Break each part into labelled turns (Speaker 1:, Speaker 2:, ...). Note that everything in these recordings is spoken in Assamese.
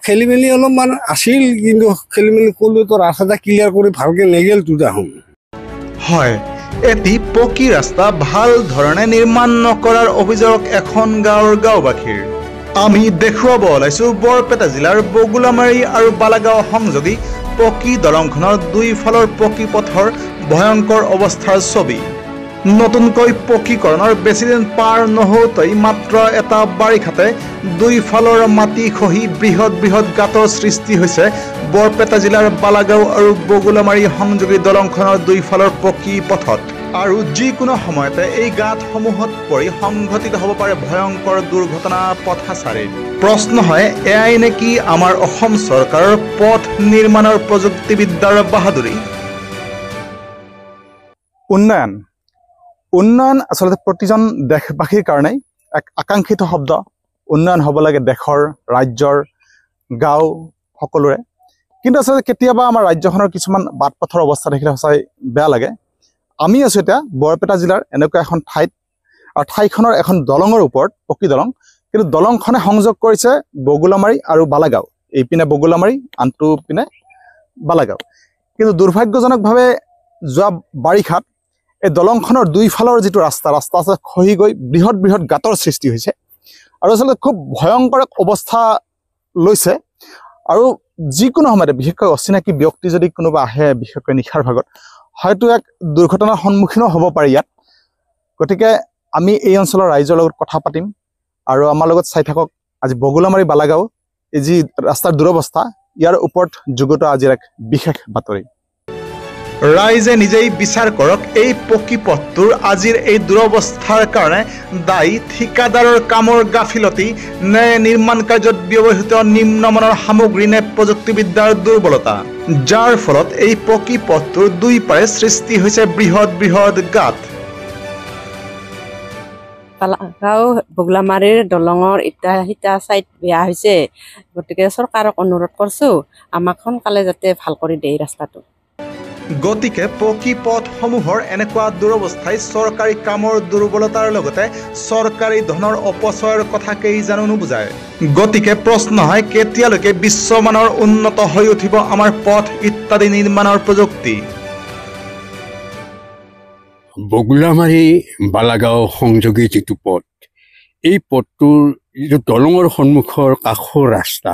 Speaker 1: খেলি মেলি অলপমান আছিল, কিন্তু খেলি মেলি কৰিলেও তো ৰাস্তাটা ক্লিয়াৰ কৰি ভালকৈ নেগেল তো দেখোন।
Speaker 2: হয়, এটি পকী ৰাস্তা ভাল ধৰণে নিৰ্মাণ নকৰাৰ অভিযোগ এখন গাঁৱৰ গাঁওবাসীৰ। আমি দেখুৱাব ওলাইছো বৰপেটা জিলাৰ বগুলামাৰী আৰু বালাগাঁও সংযোগী পকী দলংখনৰ দুইফালৰ পকী পথৰ ভয়ংকৰ অৱস্থাৰ ছবি। নতুনকৈ পকীকৰণৰ বেছিদিন পাৰ নহওঁতেই মাত্ৰ এটা বাৰিষাতে দুইফালৰ মাটি খহি বৃহৎ বৃহৎ গাঁতৰ সৃষ্টি হৈছে বৰপেটা জিলাৰ বালাগাঁও আৰু বগুলামাৰী সংযোগী দলংখনৰ দুইফালৰ পকী পথত। আৰু যিকোনো সময়তে এই গাঁতসমূহত পৰি সংঘটিত হ'ব পাৰে ভয়ংকৰ দুৰ্ঘটনা পথচাৰীৰ। প্ৰশ্ন হয়, এয়াই নেকি আমাৰ অসম চৰকাৰৰ পথ নিৰ্মাণৰ প্ৰযুক্তিবিদ্যাৰ বাহাদুৰি? উন্নয়ন আচলতে প্ৰতিজন দেশবাসীৰ কাৰণে এক আকাংক্ষিত শব্দ। উন্নয়ন হ'ব লাগে দেশৰ, ৰাজ্যৰ, গাঁও সকলোৰে। কিন্তু আচলতে কেতিয়াবা আমাৰ ৰাজ্যখনৰ কিছুমান বাট পথৰ অৱস্থা দেখিলে সঁচাই বেয়া লাগে। আমি আছোঁ এতিয়া বৰপেটা জিলাৰ এনেকুৱা এখন ঠাইত, আৰু ঠাইখনৰ এখন দলঙৰ ওপৰত, পকী দলং, কিন্তু দলংখনে সংযোগ কৰিছে বগুলামাৰী আৰু বালাগাঁও। এইপিনে বগুলামাৰী, আনটো পিনে বালাগাঁও। কিন্তু দুৰ্ভাগ্যজনকভাৱে যোৱা বাৰিষাত এই দলংখনৰ দুইফালৰ যিটো ৰাস্তা আছে খহি গৈ বৃহৎ বৃহৎ গাঁতৰ সৃষ্টি হৈছে, আৰু আচলতে খুব ভয়ংকৰ অৱস্থা লৈছে। আৰু যিকোনো সময়তে, বিশেষকৈ অচিনাকি ব্যক্তি যদি কোনোবা আহে, বিশেষকৈ নিশাৰ ভাগত, হয়তো এক দুৰ্ঘটনাৰ সন্মুখীনো হ'ব পাৰে ইয়াত। গতিকে আমি এই অঞ্চলৰ ৰাইজৰ লগত কথা পাতিম, আৰু আমাৰ লগত চাই থাকক আজি বগুলামাৰী বালাগাঁও এই যি ৰাস্তাৰ দুৰৱস্থা, ইয়াৰ ওপৰত যুগত আজিৰ এক বিশেষ বাতৰি। ৰাইজে নিজেই বিচাৰ কৰক, এই পকী পথটোৰ আজিৰ এই দুৰৱস্থাৰ কাৰণে দায়ী ঠিকাদাৰৰ কামৰ গাফিলতি নে নিৰ্মাণ কাৰ্যত ব্যৱহৃত নিম্নমানৰ সামগ্ৰী নে প্ৰযুক্তিবিদ্যাৰ দুৰ্বলতা, যাৰ ফলত এই পকী পথটোৰ দুই পাৰে সৃষ্টি হৈছে বৃহৎ বৃহৎ গাঁত।
Speaker 3: বালাগাঁও বগুলামাৰীৰ দলঙৰ ইটা চাইড বেয়া হৈছে, গতিকে চৰকাৰক অনুৰোধ কৰিছোঁ আমাক সোনকালে যাতে ভাল কৰি দিয়ে ৰাস্তাটো।
Speaker 2: গতিকে পকী পথসমূহৰ এনেকুৱা দুৰৱস্থাই চৰকাৰী কামৰ দুৰ্বলতাৰ লগতে চৰকাৰী ধনৰ অপচয়ৰ কথাকেই জানো নুবুজায়। গতিকে প্ৰশ্ন হয়, কেতিয়ালৈকে বিশ্বমানৰ উন্নত হৈ উঠিব আমাৰ পথ ইত্যাদি নিৰ্মাণৰ প্ৰযুক্তি?
Speaker 1: বগুলামাৰী বালাগাঁও সংযোগী যিটো পথ, এই পথটোৰ যিটো দলঙৰ সন্মুখৰ কাষৰ ৰাস্তা,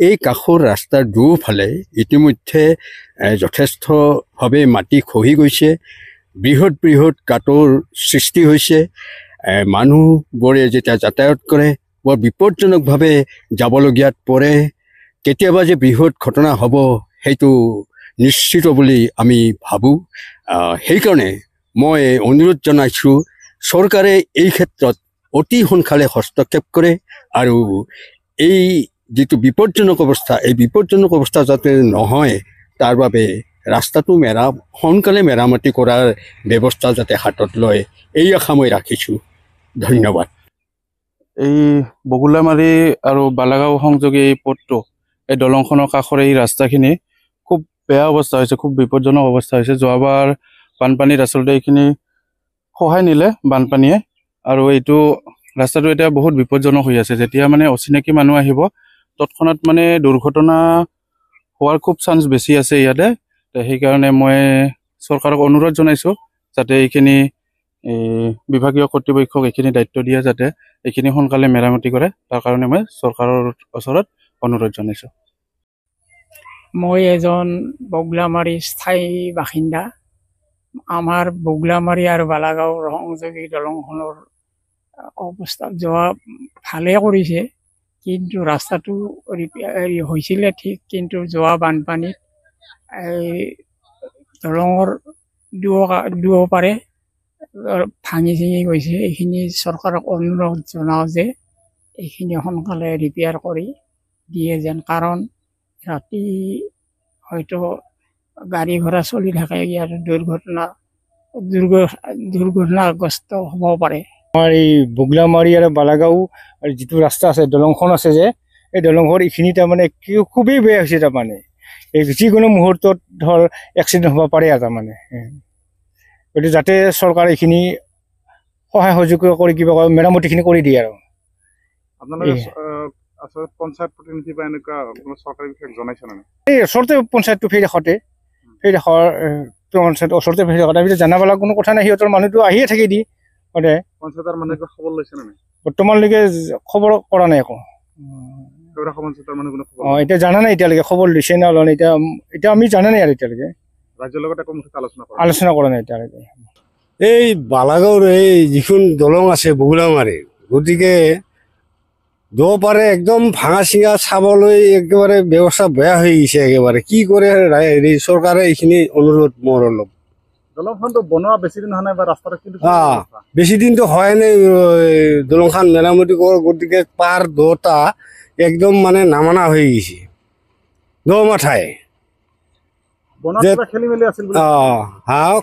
Speaker 1: এই কাষৰ ৰাস্তাৰ দুয়োফালে ইতিমধ্যে যথেষ্টভাৱে মাটি খহি গৈছে, বৃহৎ বৃহৎ গাঁতৰ সৃষ্টি হৈছে। মানুহবোৰে যেতিয়া যাতায়াত কৰে বৰ বিপদজনকভাৱে যাবলগীয়াত পৰে। কেতিয়াবা যে বৃহৎ ঘটনা হ'ব সেইটো নিশ্চিত বুলি আমি ভাবোঁ। সেইকাৰণে মই অনুৰোধ জনাইছোঁ, চৰকাৰে এই ক্ষেত্ৰত অতি সোনকালে হস্তক্ষেপ কৰে, আৰু এই যিটো বিপদজনক অৱস্থা, এই বিপদজনক অৱস্থা যাতে নহয় তাৰ বাবে ৰাস্তাটো সোনকালে মেৰামতি কৰাৰ ব্যৱস্থা যাতে হাতত লয়, এই আশা মই ৰাখিছোঁ। ধন্যবাদ।
Speaker 4: এই বগুলামাৰী আৰু বালাগাঁও সংযোগী এই পথটো, এই দলংখনৰ কাষৰ এই ৰাস্তাখিনি খুব বেয়া অৱস্থা হৈছে, খুব বিপদজনক অৱস্থা হৈছে। যোৱাবাৰ বানপানীত আচলতে এইখিনি সহায় নিলে বানপানীয়ে, আৰু এইটো ৰাস্তাটো এতিয়া বহুত বিপদজনক হৈ আছে। যেতিয়া মানে অচিনাকি মানুহ আহিব, তৎক্ষণাত মানে দুৰ্ঘটনা হোৱাৰ খুব চান্স বেছি আছে ইয়াতে। সেইকাৰণে মই চৰকাৰক অনুৰোধ জনাইছোঁ যাতে এইখিনি বিভাগীয় কৰ্তৃপক্ষক এইখিনি দায়িত্ব দিয়ে, যাতে এইখিনি সোনকালে মেৰামতি কৰে। তাৰ কাৰণে মই চৰকাৰৰ ওচৰত অনুৰোধ জনাইছোঁ।
Speaker 5: মই এজন বগুলামাৰী স্থায়ী বাসিন্দা। আমাৰ বগুলামাৰী আৰু বালাগাঁও সংযোগী দলংখনৰ অৱস্থা যোৱা ভালে কৰিছে, কিন্তু ৰাস্তাটো হৈছিলে ঠিক, কিন্তু যোৱা বানপানীত এই দলঙৰ দুয়োপাৰে ভাঙি চিঙি গৈছে। এইখিনি চৰকাৰক অনুৰোধ জনাওঁ যে এইখিনি সোনকালে ৰিপেয়াৰ কৰি দিয়ে যেন, কাৰণ ৰাতি হয়তো গাড়ী ঘোঁৰা চলি থাকে, ইয়াত দুৰ্ঘটনাগ্ৰস্ত হ'ব পাৰে।
Speaker 6: আমাৰ এই বগুলামাৰী আৰু বালাগাঁও যিটো ৰাস্তা আছে, দলংখন আছে যে, এই দলংখন এইখিনি তাৰমানে খুবেই বেয়া হৈছে। তাৰমানে এই যিকোনো মুহূৰ্তত ধৰ এক্সিডেণ্ট হ'ব পাৰে আৰু তাৰমানে। গতিকে যাতে চৰকাৰে এইখিনি সহায় সহযোগ কৰি কিবা মেৰামতিখিনি কৰি দিয়ে। আৰু
Speaker 2: আচলতে পঞ্চায়ত প্ৰতিনিধি বা এনেকুৱা কোনো চৰকাৰী বিষয়াক জনাইছে নে নাই?
Speaker 6: এই ওচৰতে পঞ্চায়তটো ফেৰি দেখতে পঞ্চায়ত ওচৰতে ফেৰি দেখতে আমি জনাব লগা কোনো কথা নাই সিহঁতৰ মানুহটো আহিয়ে থাকি দি সদায়
Speaker 2: পঞ্চায়তৰ মানুহে কিবা খবৰ লৈছে নে নাই?
Speaker 6: বৰ্তমানলৈকে খবৰ কৰা নাই একো
Speaker 2: পঞ্চায়তৰ মানুহ কোনো খবৰ
Speaker 6: এতিয়া জানা নাই এতিয়ালৈকে খবৰ লৈছে না লোৱা নাই এতিয়া আমি জানা নাই আৰু এতিয়ালৈকে
Speaker 2: ৰাজ্যৰ লগত একো মুঠতে
Speaker 6: আলোচনা কৰা নাই এতিয়ালৈকে
Speaker 7: এই বালাগাঁৱৰ এই যিখন দলং আছে বগুলামাৰীৰ গতিকে পাৰে একদম ভাঙা চিঙা চাবলৈ একেবাৰে ব্যৱস্থা বেয়া হৈ গৈছে একেবাৰে কি কৰে হেৰি চৰকাৰে এইখিনি অনুৰোধ মোৰ অলপ
Speaker 2: দলংখনটো বনোৱা বেছি দিন হোৱা নাই বা ৰাস্তাটো কিন্তু
Speaker 7: বেছি দিনটো হয় নাই দলংখন মেৰামতি কৰ গতিকে পাৰ দুটা একদম মানে নামানা হৈ গৈছে মাথাই
Speaker 2: খেলি মেলি আছিল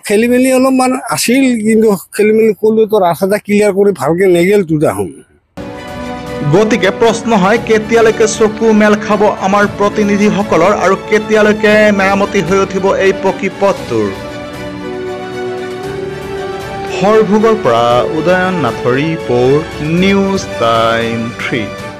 Speaker 7: খেলি মেলি অলপমান আছিল কিন্তু খেলি মেলি কৰিলেও তো ৰাস্তাটা ক্লিয়াৰ কৰি ভালকে নেগেল তো দেখোন
Speaker 8: গতিকে প্ৰশ্ন হয় কেতিয়ালৈকে চকু মেল খাব আমাৰ প্ৰতিনিধিসকলৰ আৰু কেতিয়ালৈকে মেৰামতি হৈ উঠিব এই পকী পথটোৰ হৰভোগৰ পৰা উদয়ন নাথৰ ৰিপৰ্ট নিউজ টাইম 3